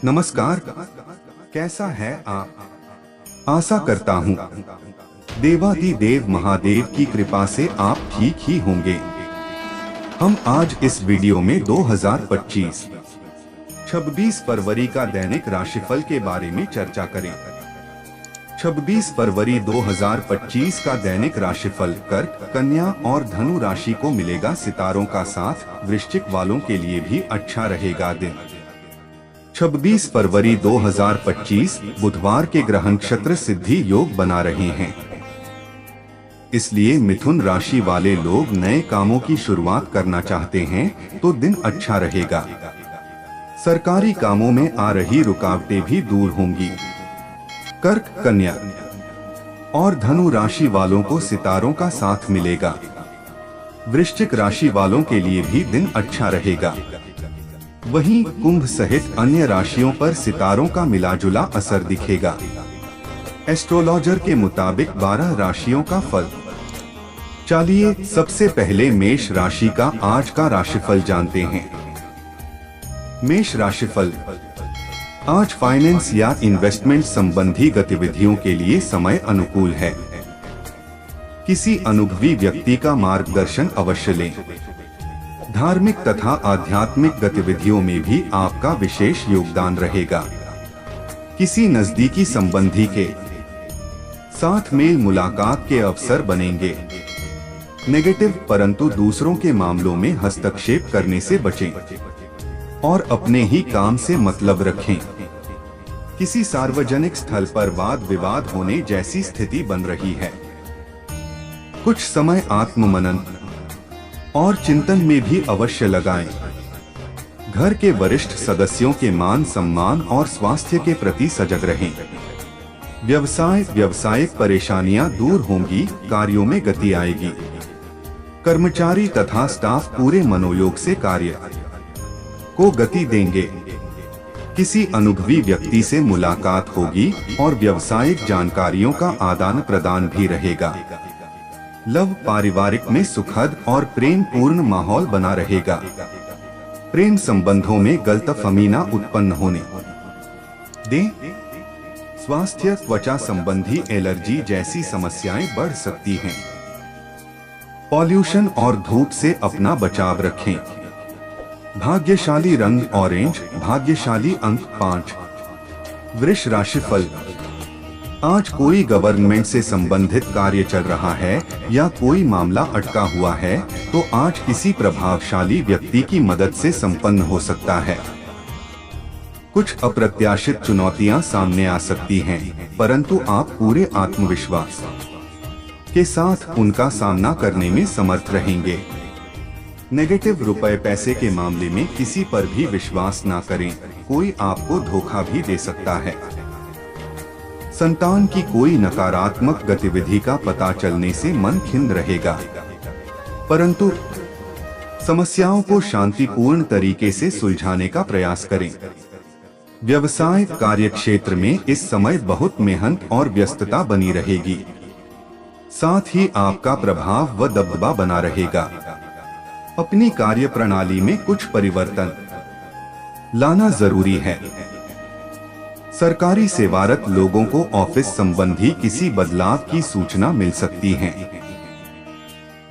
नमस्कार, कैसा है आप? आशा करता हूँ देवाधिदेव महादेव की कृपा से आप ठीक ही होंगे। हम आज इस वीडियो में 2025 26 फरवरी का दैनिक राशिफल के बारे में चर्चा करें। 26 फरवरी 2025 का दैनिक राशिफल कर्क, कन्या और धनु राशि को मिलेगा सितारों का साथ। वृश्चिक वालों के लिए भी अच्छा रहेगा दिन। 26 फरवरी 2025 बुधवार के ग्रह नक्षत्र सिद्धि योग बना रहे हैं, इसलिए मिथुन राशि वाले लोग नए कामों की शुरुआत करना चाहते हैं तो दिन अच्छा रहेगा। सरकारी कामों में आ रही रुकावटें भी दूर होंगी। कर्क, कन्या और धनु राशि वालों को सितारों का साथ मिलेगा। वृश्चिक राशि वालों के लिए भी दिन अच्छा रहेगा। वहीं कुंभ सहित अन्य राशियों पर सितारों का मिलाजुला असर दिखेगा। एस्ट्रोलॉजर के मुताबिक 12 राशियों का फल। चलिए सबसे पहले मेष राशि का आज का राशिफल जानते हैं। मेष राशिफल। आज फाइनेंस या इन्वेस्टमेंट संबंधी गतिविधियों के लिए समय अनुकूल है। किसी अनुभवी व्यक्ति का मार्गदर्शन अवश्य लें। धार्मिक तथा आध्यात्मिक गतिविधियों में भी आपका विशेष योगदान रहेगा। किसी नजदीकी संबंधी के साथ मेल मुलाकात के अवसर बनेंगे। नेगेटिव परंतु दूसरों के मामलों में हस्तक्षेप करने से बचें और अपने ही काम से मतलब रखें। किसी सार्वजनिक स्थल पर वाद विवाद होने जैसी स्थिति बन रही है। कुछ समय आत्ममनन और चिंतन में भी अवश्य लगाएं। घर के वरिष्ठ सदस्यों के मान सम्मान और स्वास्थ्य के प्रति सजग रहें। व्यावसायिक परेशानियां दूर होंगी, कार्यों में गति आएगी। कर्मचारी तथा स्टाफ पूरे मनोयोग से कार्य को गति देंगे। किसी अनुभवी व्यक्ति से मुलाकात होगी और व्यावसायिक जानकारियों का आदान प्रदान भी रहेगा। लव, पारिवारिक में सुखद और प्रेम पूर्ण माहौल बना रहेगा। प्रेम संबंधों में गलतफहमी न उत्पन्न होने दें। स्वास्थ्य, त्वचा संबंधी एलर्जी जैसी समस्याएं बढ़ सकती हैं। पॉल्यूशन और धूप से अपना बचाव रखें। भाग्यशाली रंग ऑरेंज, भाग्यशाली अंक 5। वृष राशिफल। आज कोई गवर्नमेंट से संबंधित कार्य चल रहा है या कोई मामला अटका हुआ है तो आज किसी प्रभावशाली व्यक्ति की मदद से संपन्न हो सकता है। कुछ अप्रत्याशित चुनौतियां सामने आ सकती हैं, परंतु आप पूरे आत्मविश्वास के साथ उनका सामना करने में समर्थ रहेंगे। नेगेटिव रुपए पैसे के मामले में किसी पर भी विश्वास ना करें, कोई आपको धोखा भी दे सकता है। संतान की कोई नकारात्मक गतिविधि का पता चलने से मन खिन्न रहेगा, परंतु समस्याओं को शांतिपूर्ण तरीके से सुलझाने का प्रयास करें। व्यवसायिक कार्यक्षेत्र में इस समय बहुत मेहनत और व्यस्तता बनी रहेगी। साथ ही आपका प्रभाव व दबदबा बना रहेगा। अपनी कार्य प्रणाली में कुछ परिवर्तन लाना जरूरी है। सरकारी सेवारत लोगों को ऑफिस संबंधी किसी बदलाव की सूचना मिल सकती है।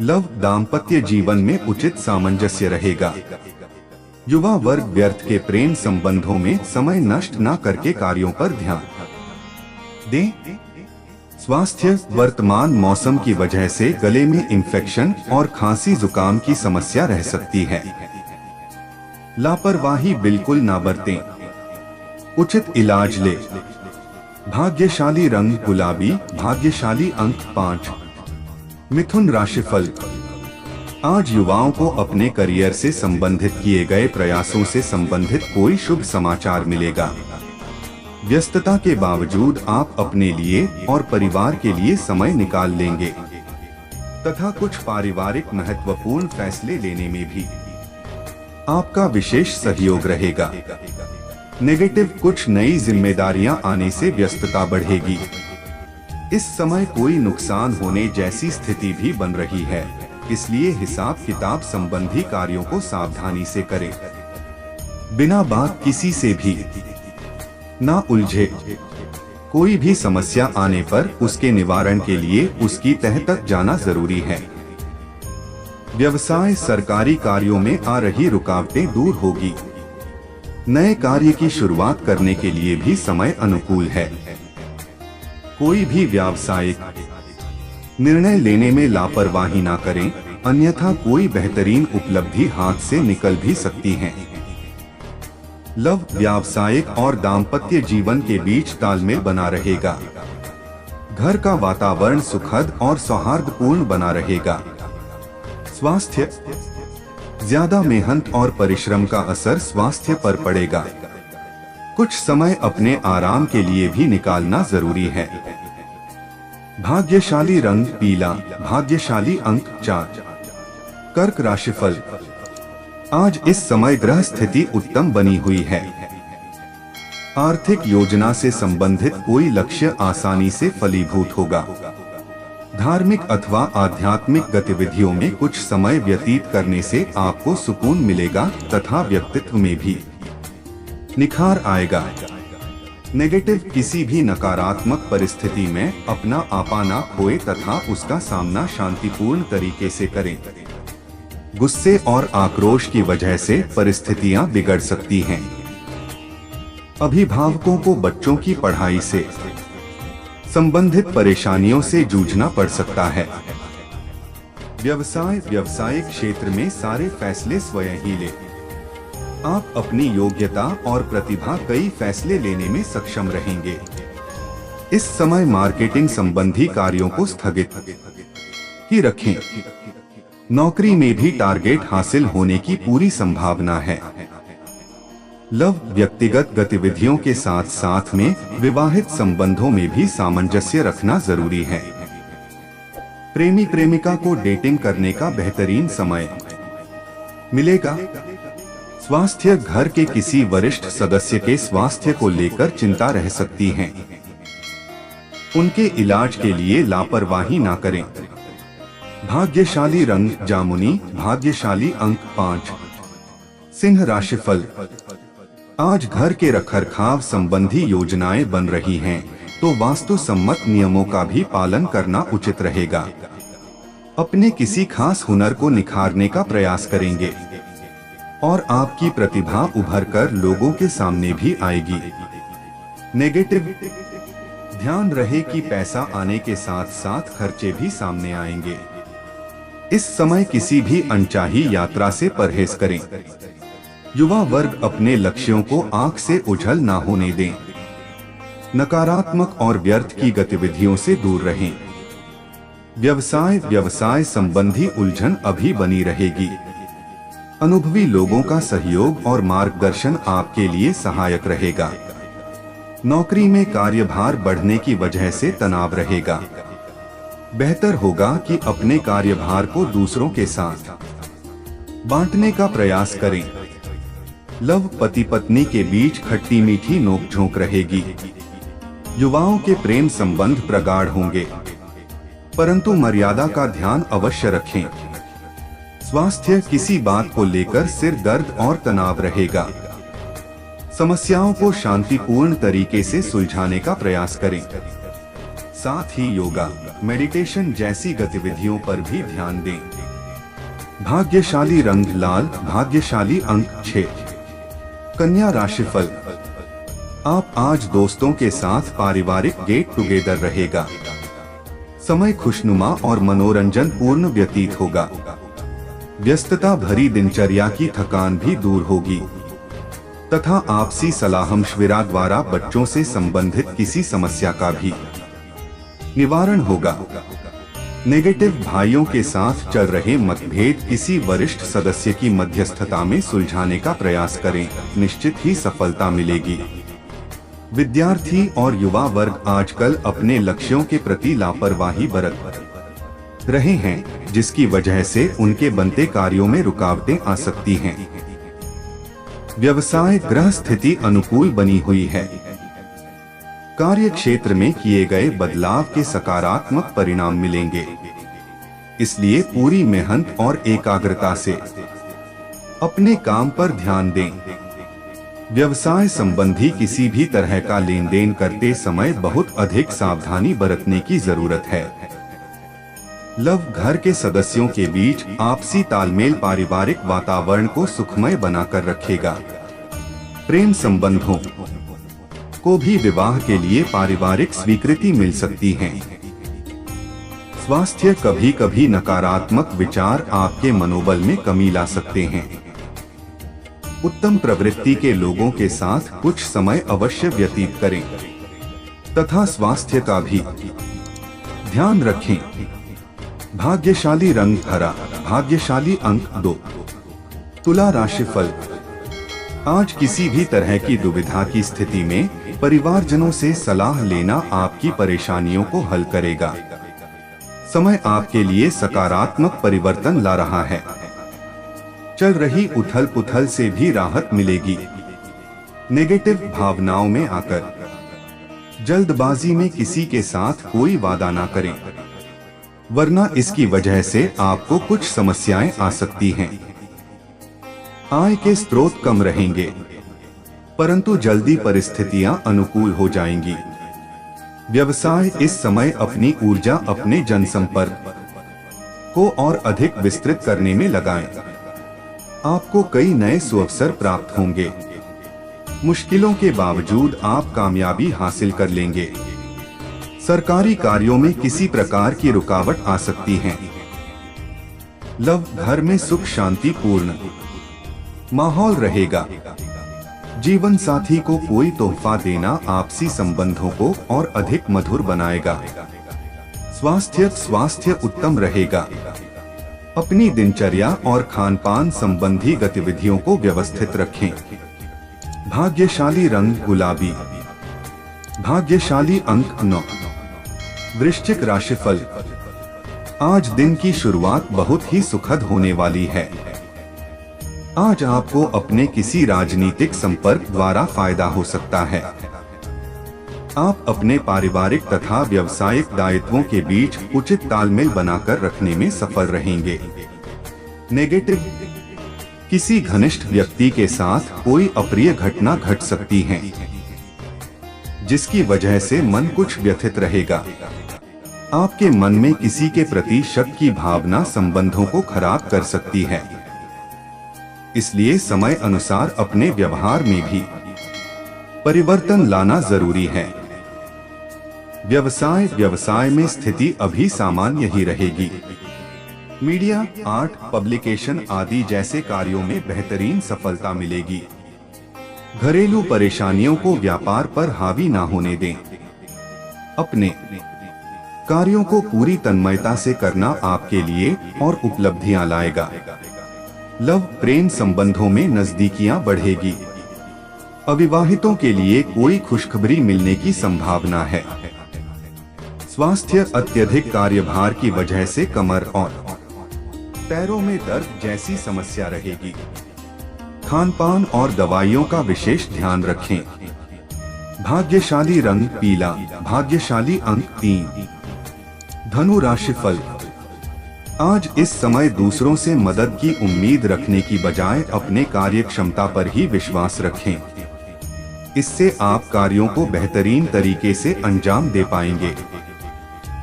लव, दाम्पत्य जीवन में उचित सामंजस्य रहेगा। युवा वर्ग व्यर्थ के प्रेम संबंधों में समय नष्ट न करके कार्यों पर ध्यान दें। स्वास्थ्य, वर्तमान मौसम की वजह से गले में इंफेक्शन और खांसी जुकाम की समस्या रह सकती है। लापरवाही बिल्कुल ना बरतें। उचित इलाज ले। भाग्यशाली रंग गुलाबी, भाग्यशाली अंक 5। मिथुन राशिफल। आज युवाओं को अपने करियर से संबंधित किए गए प्रयासों से संबंधित कोई शुभ समाचार मिलेगा। व्यस्तता के बावजूद आप अपने लिए और परिवार के लिए समय निकाल लेंगे तथा कुछ पारिवारिक महत्वपूर्ण फैसले लेने में भी आपका विशेष सहयोग रहेगा। नेगेटिव, कुछ नई जिम्मेदारियां आने से व्यस्तता बढ़ेगी। इस समय कोई नुकसान होने जैसी स्थिति भी बन रही है, इसलिए हिसाब किताब संबंधी कार्यों को सावधानी से करें। बिना बात किसी से भी ना उलझे। कोई भी समस्या आने पर उसके निवारण के लिए उसकी तह तक जाना जरूरी है। व्यवसाय सरकारी कार्यों में आ रही रुकावटें दूर होगी। नए कार्य की शुरुआत करने के लिए भी समय अनुकूल है। कोई भी व्यावसायिक निर्णय लेने में लापरवाही ना करें, अन्यथा कोई बेहतरीन उपलब्धि हाथ से निकल भी सकती है। लव, व्यावसायिक और दाम्पत्य जीवन के बीच तालमेल बना रहेगा। घर का वातावरण सुखद और सौहार्दपूर्ण बना रहेगा। स्वास्थ्य, ज्यादा मेहनत और परिश्रम का असर स्वास्थ्य पर पड़ेगा। कुछ समय अपने आराम के लिए भी निकालना जरूरी है। भाग्यशाली रंग पीला, भाग्यशाली अंक 4। कर्क राशिफल। आज इस समय ग्रह स्थिति उत्तम बनी हुई है। आर्थिक योजना से संबंधित कोई लक्ष्य आसानी से फलीभूत होगा। धार्मिक अथवा आध्यात्मिक गतिविधियों में कुछ समय व्यतीत करने से आपको सुकून मिलेगा तथा व्यक्तित्व में भी निखार आएगा। नेगेटिव, किसी भी नकारात्मक परिस्थिति में अपना आपा ना खोए तथा उसका सामना शांतिपूर्ण तरीके से करें। गुस्से और आक्रोश की वजह से परिस्थितियां बिगड़ सकती हैं। अभिभावकों को बच्चों की पढ़ाई से संबंधित परेशानियों से जूझना पड़ सकता है। व्यवसाय, व्यावसायिक क्षेत्र में सारे फैसले स्वयं ही लें। आप अपनी योग्यता और प्रतिभा कई फैसले लेने में सक्षम रहेंगे। इस समय मार्केटिंग संबंधी कार्यों को स्थगित ही रखें। नौकरी में भी टारगेट हासिल होने की पूरी संभावना है। लव, व्यक्तिगत गतिविधियों के साथ साथ में विवाहित संबंधों में भी सामंजस्य रखना जरूरी है। प्रेमी प्रेमिका को डेटिंग करने का बेहतरीन समय मिलेगा। स्वास्थ्य, घर के किसी वरिष्ठ सदस्य के स्वास्थ्य को लेकर चिंता रह सकती है। उनके इलाज के लिए लापरवाही ना करें। भाग्यशाली रंग जामुनी, भाग्यशाली अंक 5। सिंह राशिफल। आज घर के रखरखाव संबंधी योजनाएं बन रही हैं, तो वास्तु सम्मत नियमों का भी पालन करना उचित रहेगा। अपने किसी खास हुनर को निखारने का प्रयास करेंगे और आपकी प्रतिभा उभरकर लोगों के सामने भी आएगी। नेगेटिव, ध्यान रहे कि पैसा आने के साथ साथ खर्चे भी सामने आएंगे। इस समय किसी भी अनचाही यात्रा से परहेज करें। युवा वर्ग अपने लक्ष्यों को आंख से ओझल ना होने दें। नकारात्मक और व्यर्थ की गतिविधियों से दूर रहें। व्यवसाय, व्यवसाय संबंधी उलझन अभी बनी रहेगी। अनुभवी लोगों का सहयोग और मार्गदर्शन आपके लिए सहायक रहेगा। नौकरी में कार्यभार बढ़ने की वजह से तनाव रहेगा। बेहतर होगा कि अपने कार्यभार को दूसरों के साथ बांटने का प्रयास करें। लव, पति पत्नी के बीच खट्टी मीठी नोकझोंक रहेगी। युवाओं के प्रेम संबंध प्रगाढ़ होंगे, परंतु मर्यादा का ध्यान अवश्य रखें। स्वास्थ्य, किसी बात को लेकर सिर दर्द और तनाव रहेगा। समस्याओं को शांतिपूर्ण तरीके से सुलझाने का प्रयास करें। साथ ही योगा, मेडिटेशन जैसी गतिविधियों पर भी ध्यान दें। भाग्यशाली रंग लाल, भाग्यशाली अंक 6। कन्या राशिफल। आप आज दोस्तों के साथ पारिवारिक गेट टुगेदर रहेगा। समय खुशनुमा और मनोरंजन पूर्ण व्यतीत होगा। व्यस्तता भरी दिनचर्या की थकान भी दूर होगी तथा आपसी सलाह-मशविरा द्वारा बच्चों से संबंधित किसी समस्या का भी निवारण होगा। नेगेटिव, भाइयों के साथ चल रहे मतभेद किसी वरिष्ठ सदस्य की मध्यस्थता में सुलझाने का प्रयास करें, निश्चित ही सफलता मिलेगी। विद्यार्थी और युवा वर्ग आजकल अपने लक्ष्यों के प्रति लापरवाही बरत रहे हैं, जिसकी वजह से उनके बनते कार्यों में रुकावटें आ सकती हैं। व्यवसाय, ग्रह स्थिति अनुकूल बनी हुई है। कार्य क्षेत्र में किए गए बदलाव के सकारात्मक परिणाम मिलेंगे, इसलिए पूरी मेहनत और एकाग्रता से अपने काम पर ध्यान दें। व्यवसाय संबंधी किसी भी तरह का लेन देन करते समय बहुत अधिक सावधानी बरतने की जरूरत है। लव, घर के सदस्यों के बीच आपसी तालमेल पारिवारिक वातावरण को सुखमय बनाकर रखेगा। प्रेम संबंधों को भी विवाह के लिए पारिवारिक स्वीकृति मिल सकती है। स्वास्थ्य, कभी कभी नकारात्मक विचार आपके मनोबल में कमी ला सकते हैं। उत्तम प्रवृत्ति के लोगों के साथ कुछ समय अवश्य व्यतीत करें तथा स्वास्थ्य का भी ध्यान रखें। भाग्यशाली रंग हरा, भाग्यशाली अंक 2। तुला राशिफल। आज किसी भी तरह की दुविधा की स्थिति में परिवारजनों से सलाह लेना आपकी परेशानियों को हल करेगा। समय आपके लिए सकारात्मक परिवर्तन ला रहा है। चल रही उथल पुथल से भी राहत मिलेगी। नेगेटिव भावनाओं में आकर जल्दबाजी में किसी के साथ कोई वादा ना करें, वरना इसकी वजह से आपको कुछ समस्याएं आ सकती हैं। आय के स्रोत कम रहेंगे, परंतु जल्दी परिस्थितियां अनुकूल हो जाएंगी। व्यवसाय, इस समय अपनी ऊर्जा अपने जनसंपर्क को और अधिक विस्तृत करने में लगाएं। आपको कई नए सुअवसर प्राप्त होंगे। मुश्किलों के बावजूद आप कामयाबी हासिल कर लेंगे। सरकारी कार्यों में किसी प्रकार की रुकावट आ सकती है। लव, घर में सुख शांतिपूर्ण माहौल रहेगा। जीवन साथी को कोई तोहफा देना आपसी संबंधों को और अधिक मधुर बनाएगा। स्वास्थ्य उत्तम रहेगा। अपनी दिनचर्या और खानपान संबंधी गतिविधियों को व्यवस्थित रखें। भाग्यशाली रंग गुलाबी, भाग्यशाली अंक 9। वृश्चिक राशिफल। आज दिन की शुरुआत बहुत ही सुखद होने वाली है। आज आपको अपने किसी राजनीतिक संपर्क द्वारा फायदा हो सकता है। आप अपने पारिवारिक तथा व्यावसायिक दायित्वों के बीच उचित तालमेल बनाकर रखने में सफल रहेंगे। नेगेटिव, किसी घनिष्ठ व्यक्ति के साथ कोई अप्रिय घटना घट सकती है, जिसकी वजह से मन कुछ व्यथित रहेगा। आपके मन में किसी के प्रति शक की भावना संबंधों को खराब कर सकती है, इसलिए समय अनुसार अपने व्यवहार में भी परिवर्तन लाना जरूरी है। व्यवसाय में स्थिति अभी सामान्य ही रहेगी। मीडिया, आर्ट, पब्लिकेशन आदि जैसे कार्यों में बेहतरीन सफलता मिलेगी। घरेलू परेशानियों को व्यापार पर हावी ना होने दें। अपने कार्यों को पूरी तन्मयता से करना आपके लिए और उपलब्धियां लाएगा। लव, प्रेम संबंधों में नजदीकियां बढ़ेगी। अविवाहितों के लिए कोई खुशखबरी मिलने की संभावना है। स्वास्थ्य, अत्यधिक कार्यभार की वजह से कमर और पैरों में दर्द जैसी समस्या रहेगी। खानपान और दवाइयों का विशेष ध्यान रखें। भाग्यशाली रंग पीला, भाग्यशाली अंक 3। धनु राशिफल। आज इस समय दूसरों से मदद की उम्मीद रखने की बजाय अपने कार्य क्षमता पर ही विश्वास रखें। इससे आप कार्यों को बेहतरीन तरीके से अंजाम दे पाएंगे।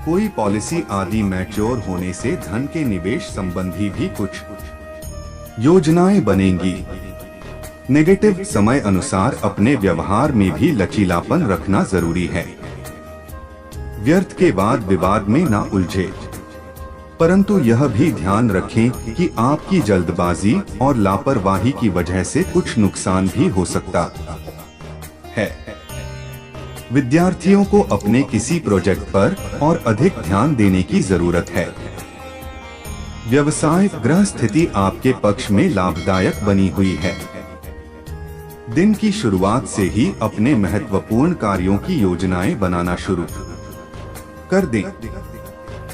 कोई पॉलिसी आदि मैच्योर होने से धन के निवेश संबंधी भी कुछ योजनाएं बनेंगी। नेगेटिव, समय अनुसार अपने व्यवहार में भी लचीलापन रखना जरूरी है। व्यर्थ के वाद विवाद में ना उलझे, परंतु यह भी ध्यान रखें कि आपकी जल्दबाजी और लापरवाही की वजह से कुछ नुकसान भी हो सकता है। विद्यार्थियों को अपने किसी प्रोजेक्ट पर और अधिक ध्यान देने की जरूरत है। व्यवसाय, ग्रह स्थिति आपके पक्ष में लाभदायक बनी हुई है। दिन की शुरुआत से ही अपने महत्वपूर्ण कार्यों की योजनाएं बनाना शुरू कर दें।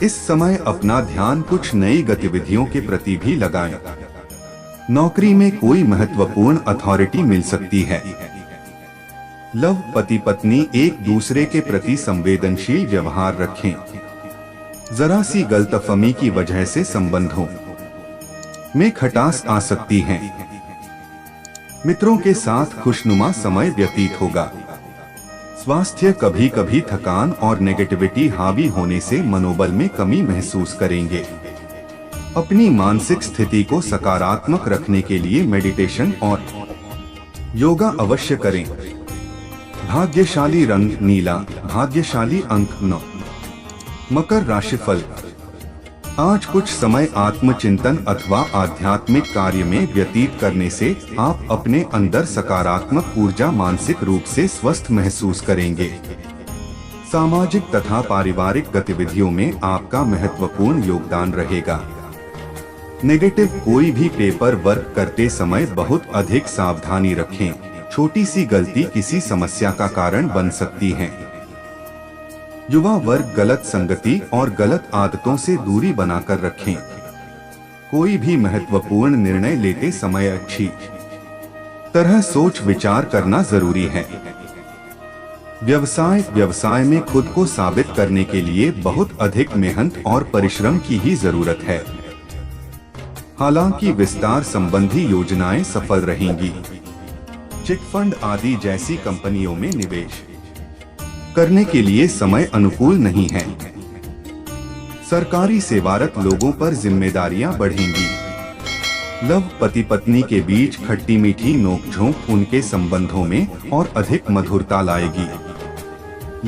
इस समय अपना ध्यान कुछ नई गतिविधियों के प्रति भी लगाएं। नौकरी में कोई महत्वपूर्ण अथॉरिटी मिल सकती है। लव, पति पत्नी एक दूसरे के प्रति संवेदनशील व्यवहार रखें। जरा सी गलतफहमी की वजह से संबंधों में खटास आ सकती है। मित्रों के साथ खुशनुमा समय व्यतीत होगा। स्वास्थ्य, कभी कभी थकान और नेगेटिविटी हावी होने से मनोबल में कमी महसूस करेंगे। अपनी मानसिक स्थिति को सकारात्मक रखने के लिए मेडिटेशन और योगा अवश्य करें। भाग्यशाली रंग नीला, भाग्यशाली अंक 9। मकर राशिफल। आज कुछ समय आत्मचिंतन अथवा आध्यात्मिक कार्य में व्यतीत करने से आप अपने अंदर सकारात्मक ऊर्जा, मानसिक रूप से स्वस्थ महसूस करेंगे। सामाजिक तथा पारिवारिक गतिविधियों में आपका महत्वपूर्ण योगदान रहेगा। नेगेटिव, कोई भी पेपर वर्क करते समय बहुत अधिक सावधानी रखें। छोटी सी गलती किसी समस्या का कारण बन सकती है। युवा वर्ग, गलत संगति और गलत आदतों से दूरी बनाकर रखें। कोई भी महत्वपूर्ण निर्णय लेते समय अच्छी तरह सोच विचार करना जरूरी है। व्यवसाय में खुद को साबित करने के लिए बहुत अधिक मेहनत और परिश्रम की ही जरूरत है। हालांकि विस्तार संबंधी योजनाएं सफल रहेंगी। चिट फंड आदि जैसी कंपनियों में निवेश करने के लिए समय अनुकूल नहीं है। सरकारी सेवारत लोगों पर जिम्मेदारियां बढ़ेंगी। लव, पति पत्नी के बीच खट्टी मीठी नोकझोंक उनके संबंधों में और अधिक मधुरता लाएगी।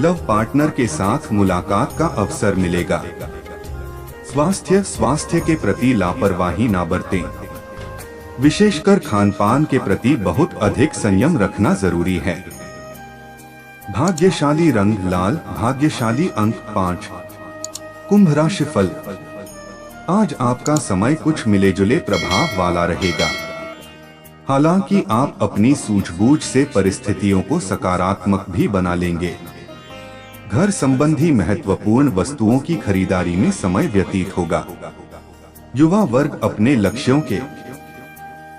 लव पार्टनर के साथ मुलाकात का अवसर मिलेगा। स्वास्थ्य के प्रति लापरवाही ना बरतें। विशेषकर खानपान के प्रति बहुत अधिक संयम रखना जरूरी है। भाग्यशाली रंग लाल, भाग्यशाली अंक 5। कुंभ राशिफल। आज आपका समय कुछ मिले जुले प्रभाव वाला रहेगा। हालांकि आप अपनी सूझबूझ से परिस्थितियों को सकारात्मक भी बना लेंगे। घर संबंधी महत्वपूर्ण वस्तुओं की खरीदारी में समय व्यतीत होगा। युवा वर्ग अपने लक्ष्यों के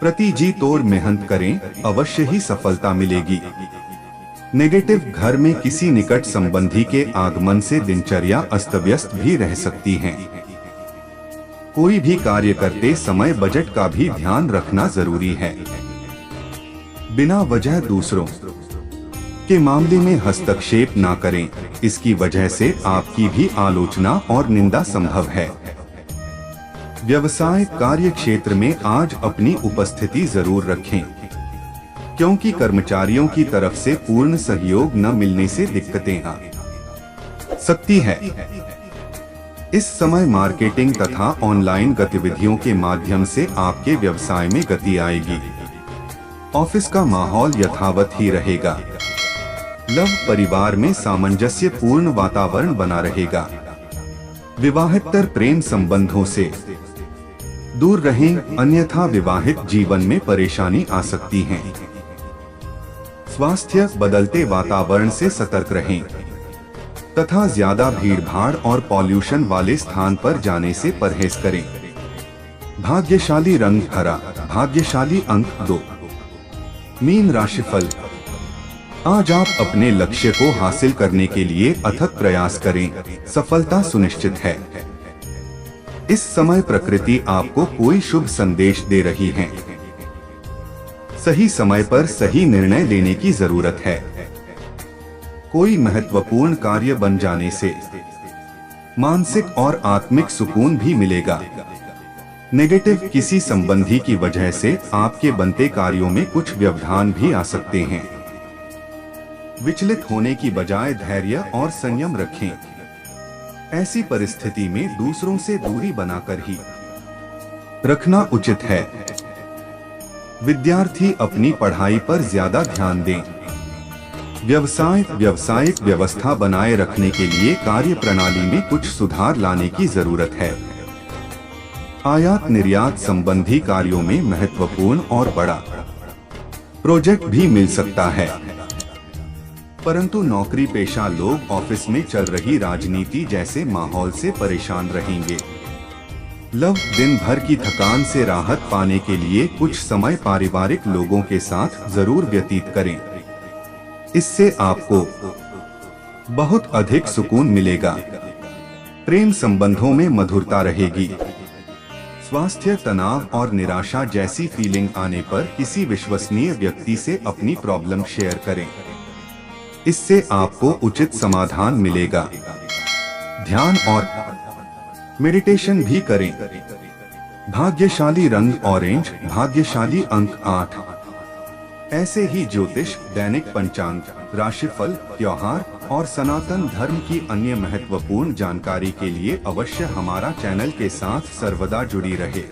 प्रति जी तोड़ मेहनत करें, अवश्य ही सफलता मिलेगी। नेगेटिव, घर में किसी निकट संबंधी के आगमन से दिनचर्या अस्त व्यस्त भी रह सकती है। कोई भी कार्य करते समय बजट का भी ध्यान रखना जरूरी है। बिना वजह दूसरों के मामले में हस्तक्षेप ना करें, इसकी वजह से आपकी भी आलोचना और निंदा संभव है। व्यवसाय कार्य क्षेत्र में आज अपनी उपस्थिति जरूर रखें, क्योंकि कर्मचारियों की तरफ से पूर्ण सहयोग न मिलने से दिक्कतें आ सकती है। इस समय मार्केटिंग तथा ऑनलाइन गतिविधियों के माध्यम से आपके व्यवसाय में गति आएगी। ऑफिस का माहौल यथावत ही रहेगा। लव, परिवार में सामंजस्यपूर्ण वातावरण बना रहेगा। विवाहेतर प्रेम संबंधों से दूर रहें, अन्यथा विवाहित जीवन में परेशानी आ सकती है। स्वास्थ्य, बदलते वातावरण से सतर्क रहें तथा ज्यादा भीड़भाड़ और पॉल्यूशन वाले स्थान पर जाने से परहेज करें। भाग्यशाली रंग हरा, भाग्यशाली अंक 2। मीन राशिफल। आज आप अपने लक्ष्य को हासिल करने के लिए अथक प्रयास करें, सफलता सुनिश्चित है। इस समय प्रकृति आपको कोई शुभ संदेश दे रही है। सही समय पर सही निर्णय लेने की जरूरत है। कोई महत्वपूर्ण कार्य बन जाने से मानसिक और आत्मिक सुकून भी मिलेगा। नेगेटिव, किसी संबंधी की वजह से आपके बनते कार्यों में कुछ व्यवधान भी आ सकते हैं। विचलित होने की बजाय धैर्य और संयम रखें। ऐसी परिस्थिति में दूसरों से दूरी बनाकर ही रखना उचित है। विद्यार्थी अपनी पढ़ाई पर ज्यादा ध्यान दें। व्यावसायिक व्यवस्था बनाए रखने के लिए कार्य प्रणाली में कुछ सुधार लाने की जरूरत है। आयात निर्यात संबंधी कार्यों में महत्वपूर्ण और बड़ा प्रोजेक्ट भी मिल सकता है। परंतु नौकरी पेशा लोग ऑफिस में चल रही राजनीति जैसे माहौल से परेशान रहेंगे। लव, दिन भर की थकान से राहत पाने के लिए कुछ समय पारिवारिक लोगों के साथ जरूर व्यतीत करें। इससे आपको बहुत अधिक सुकून मिलेगा। प्रेम संबंधों में मधुरता रहेगी। स्वास्थ्य तनाव और निराशा जैसी फीलिंग आने पर किसी विश्वसनीय व्यक्ति से अपनी प्रॉब्लम शेयर करें। इससे आपको उचित समाधान मिलेगा। ध्यान और मेडिटेशन भी करें। भाग्यशाली रंग ऑरेंज, भाग्यशाली अंक 8। ऐसे ही ज्योतिष, दैनिक पंचांग, राशिफल, त्योहार और सनातन धर्म की अन्य महत्वपूर्ण जानकारी के लिए अवश्य हमारा चैनल के साथ सर्वदा जुड़ी रहे।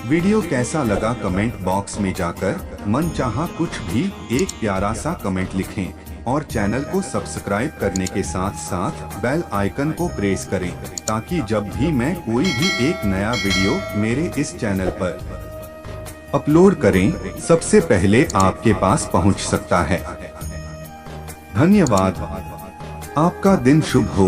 वीडियो कैसा लगा कमेंट बॉक्स में जाकर मनचाहा कुछ भी एक प्यारा सा कमेंट लिखें और चैनल को सब्सक्राइब करने के साथ साथ बेल आइकन को प्रेस करें ताकि जब भी मैं कोई भी एक नया वीडियो मेरे इस चैनल पर अपलोड करें सबसे पहले आपके पास पहुंच सकता है। धन्यवाद। आपका दिन शुभ हो।